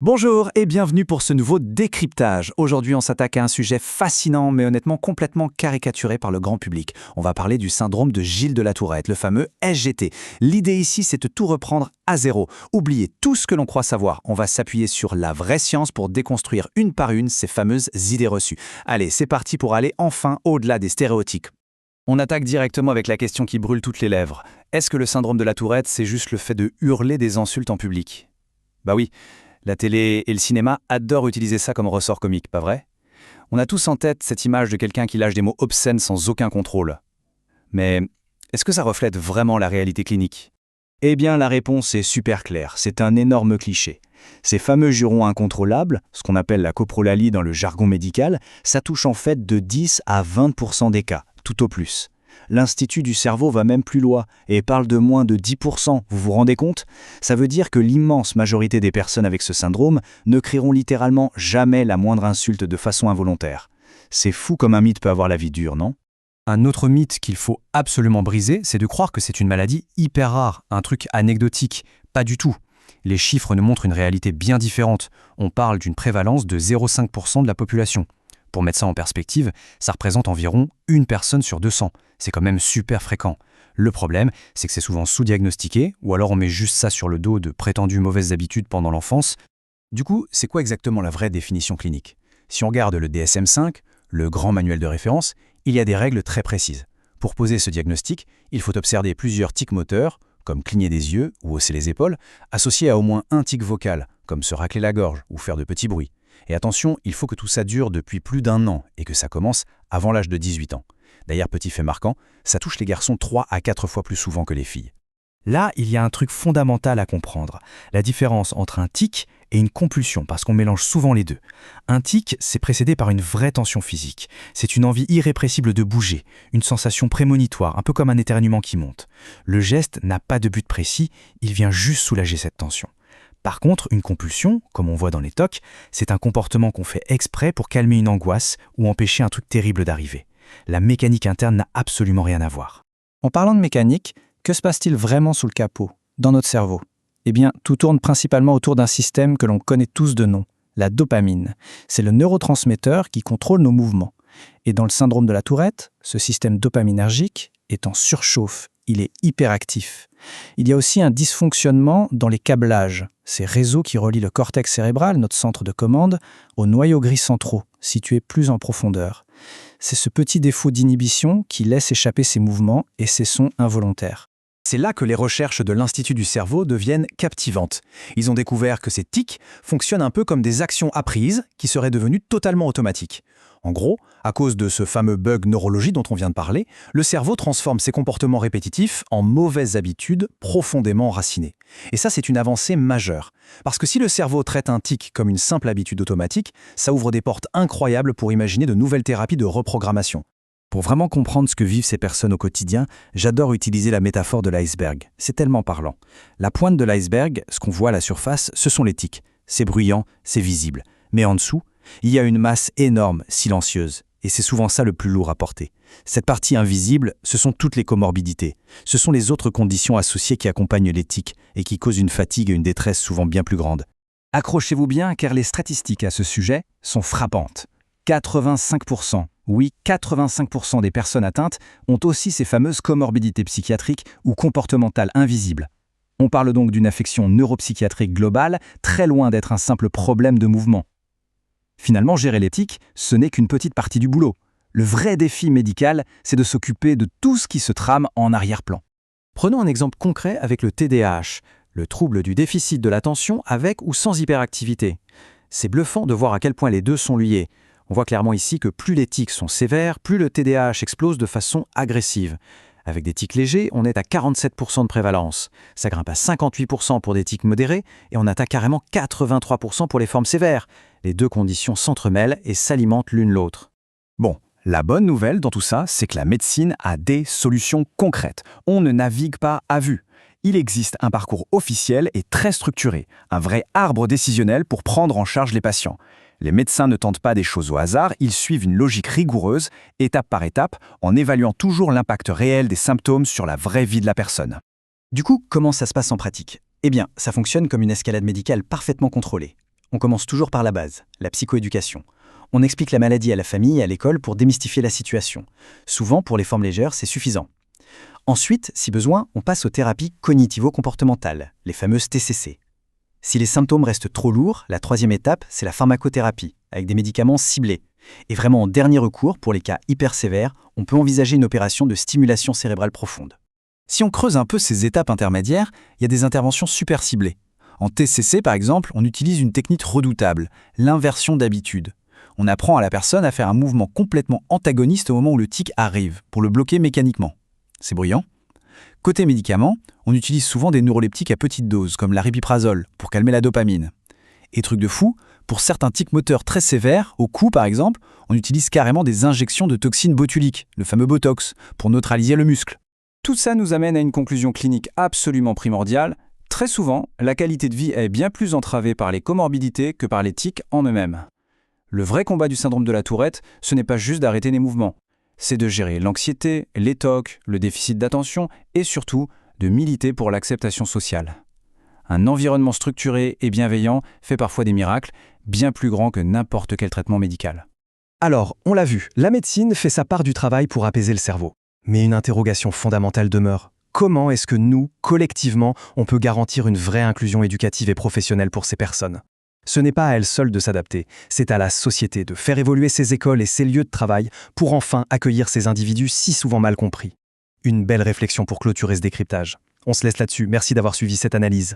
Bonjour et bienvenue pour ce nouveau décryptage. Aujourd'hui, on s'attaque à un sujet fascinant mais honnêtement complètement caricaturé par le grand public. On va parler du syndrome de Gilles de la Tourette, le fameux SGT. L'idée ici, c'est de tout reprendre à zéro. Oubliez tout ce que l'on croit savoir. On va s'appuyer sur la vraie science pour déconstruire une par une ces fameuses idées reçues. Allez, c'est parti pour aller enfin au-delà des stéréotypes. On attaque directement avec la question qui brûle toutes les lèvres. Est-ce que le syndrome de la Tourette, c'est juste le fait de hurler des insultes en public? Bah oui. La télé et le cinéma adorent utiliser ça comme ressort comique, pas vrai? On a tous en tête cette image de quelqu'un qui lâche des mots obscènes sans aucun contrôle. Mais est-ce que ça reflète vraiment la réalité clinique? Eh bien, la réponse est super claire, c'est un énorme cliché. Ces fameux jurons incontrôlables, ce qu'on appelle la coprolalie dans le jargon médical, ça touche en fait de 10 à 20% des cas, tout au plus. L'Institut du cerveau va même plus loin et parle de moins de 10%, vous vous rendez compte? Ça veut dire que l'immense majorité des personnes avec ce syndrome ne crieront littéralement jamais la moindre insulte de façon involontaire. C'est fou comme un mythe peut avoir la vie dure, non? Un autre mythe qu'il faut absolument briser, c'est de croire que c'est une maladie hyper rare, un truc anecdotique. Pas du tout. Les chiffres nous montrent une réalité bien différente. On parle d'une prévalence de 0,5% de la population. Pour mettre ça en perspective, ça représente environ une personne sur 200. C'est quand même super fréquent. Le problème, c'est que c'est souvent sous-diagnostiqué, ou alors on met juste ça sur le dos de prétendues mauvaises habitudes pendant l'enfance. Du coup, c'est quoi exactement la vraie définition clinique? Si on regarde le DSM-5, le grand manuel de référence, il y a des règles très précises. Pour poser ce diagnostic, il faut observer plusieurs tics moteurs, comme cligner des yeux ou hausser les épaules, associés à au moins un tic vocal, comme se racler la gorge ou faire de petits bruits. Et attention, il faut que tout ça dure depuis plus d'1 an et que ça commence avant l'âge de 18 ans. D'ailleurs, petit fait marquant, ça touche les garçons 3 à 4 fois plus souvent que les filles. Là, il y a un truc fondamental à comprendre. La différence entre un tic et une compulsion, parce qu'on mélange souvent les deux. Un tic, c'est précédé par une vraie tension physique. C'est une envie irrépressible de bouger, une sensation prémonitoire, un peu comme un éternuement qui monte. Le geste n'a pas de but précis, il vient juste soulager cette tension. Par contre, une compulsion, comme on voit dans les TOC, c'est un comportement qu'on fait exprès pour calmer une angoisse ou empêcher un truc terrible d'arriver. La mécanique interne n'a absolument rien à voir. En parlant de mécanique, que se passe-t-il vraiment sous le capot, dans notre cerveau? Eh bien, tout tourne principalement autour d'un système que l'on connaît tous de nom, la dopamine. C'est le neurotransmetteur qui contrôle nos mouvements. Et dans le syndrome de la Tourette, ce système dopaminergique est en surchauffe, il est hyperactif. Il y a aussi un dysfonctionnement dans les câblages, ces réseaux qui relient le cortex cérébral, notre centre de commande, aux noyaux gris centraux, situés plus en profondeur. C'est ce petit défaut d'inhibition qui laisse échapper ces mouvements et ces sons involontaires. C'est là que les recherches de l'Institut du cerveau deviennent captivantes. Ils ont découvert que ces tics fonctionnent un peu comme des actions apprises qui seraient devenues totalement automatiques. En gros, à cause de ce fameux bug neurologie dont on vient de parler, le cerveau transforme ses comportements répétitifs en mauvaises habitudes profondément enracinées. Et ça, c'est une avancée majeure. Parce que si le cerveau traite un tic comme une simple habitude automatique, ça ouvre des portes incroyables pour imaginer de nouvelles thérapies de reprogrammation. Pour vraiment comprendre ce que vivent ces personnes au quotidien, j'adore utiliser la métaphore de l'iceberg. C'est tellement parlant. La pointe de l'iceberg, ce qu'on voit à la surface, ce sont les tics. C'est bruyant, c'est visible. Mais en dessous, il y a une masse énorme, silencieuse. Et c'est souvent ça le plus lourd à porter. Cette partie invisible, ce sont toutes les comorbidités. Ce sont les autres conditions associées qui accompagnent les tics et qui causent une fatigue et une détresse souvent bien plus grandes. Accrochez-vous bien car les statistiques à ce sujet sont frappantes. 85%, oui 85% des personnes atteintes ont aussi ces fameuses comorbidités psychiatriques ou comportementales invisibles. On parle donc d'une affection neuropsychiatrique globale, très loin d'être un simple problème de mouvement. Finalement, gérer les tics, ce n'est qu'une petite partie du boulot. Le vrai défi médical, c'est de s'occuper de tout ce qui se trame en arrière-plan. Prenons un exemple concret avec le TDAH, le trouble du déficit de l'attention avec ou sans hyperactivité. C'est bluffant de voir à quel point les deux sont liés. On voit clairement ici que plus les tics sont sévères, plus le TDAH explose de façon agressive. Avec des tics légers, on est à 47% de prévalence. Ça grimpe à 58% pour des tics modérés et on atteint carrément 83% pour les formes sévères. Les deux conditions s'entremêlent et s'alimentent l'une l'autre. Bon, la bonne nouvelle dans tout ça, c'est que la médecine a des solutions concrètes. On ne navigue pas à vue. Il existe un parcours officiel et très structuré, un vrai arbre décisionnel pour prendre en charge les patients. Les médecins ne tentent pas des choses au hasard, ils suivent une logique rigoureuse, étape par étape, en évaluant toujours l'impact réel des symptômes sur la vraie vie de la personne. Du coup, comment ça se passe en pratique? Eh bien, ça fonctionne comme une escalade médicale parfaitement contrôlée. On commence toujours par la base, la psychoéducation. On explique la maladie à la famille et à l'école pour démystifier la situation. Souvent, pour les formes légères, c'est suffisant. Ensuite, si besoin, on passe aux thérapies cognitivo-comportementales, les fameuses TCC. Si les symptômes restent trop lourds, la troisième étape, c'est la pharmacothérapie, avec des médicaments ciblés. Et vraiment, en dernier recours, pour les cas hyper sévères, on peut envisager une opération de stimulation cérébrale profonde. Si on creuse un peu ces étapes intermédiaires, il y a des interventions super ciblées. En TCC, par exemple, on utilise une technique redoutable, l'inversion d'habitude. On apprend à la personne à faire un mouvement complètement antagoniste au moment où le tic arrive, pour le bloquer mécaniquement. C'est brillant. Côté médicaments, on utilise souvent des neuroleptiques à petite dose, comme l'aripiprazole, pour calmer la dopamine. Et truc de fou, pour certains tics moteurs très sévères, au cou par exemple, on utilise carrément des injections de toxines botuliques, le fameux Botox, pour neutraliser le muscle. Tout ça nous amène à une conclusion clinique absolument primordiale. Très souvent, la qualité de vie est bien plus entravée par les comorbidités que par les tics en eux-mêmes. Le vrai combat du syndrome de la Tourette, ce n'est pas juste d'arrêter les mouvements. C'est de gérer l'anxiété, les TOC, le déficit d'attention et surtout de militer pour l'acceptation sociale. Un environnement structuré et bienveillant fait parfois des miracles, bien plus grands que n'importe quel traitement médical. Alors, on l'a vu, la médecine fait sa part du travail pour apaiser le cerveau. Mais une interrogation fondamentale demeure. Comment est-ce que nous, collectivement, on peut garantir une vraie inclusion éducative et professionnelle pour ces personnes ? Ce n'est pas à elles seules de s'adapter, c'est à la société de faire évoluer ses écoles et ses lieux de travail pour enfin accueillir ces individus si souvent mal compris. Une belle réflexion pour clôturer ce décryptage. On se laisse là-dessus, merci d'avoir suivi cette analyse.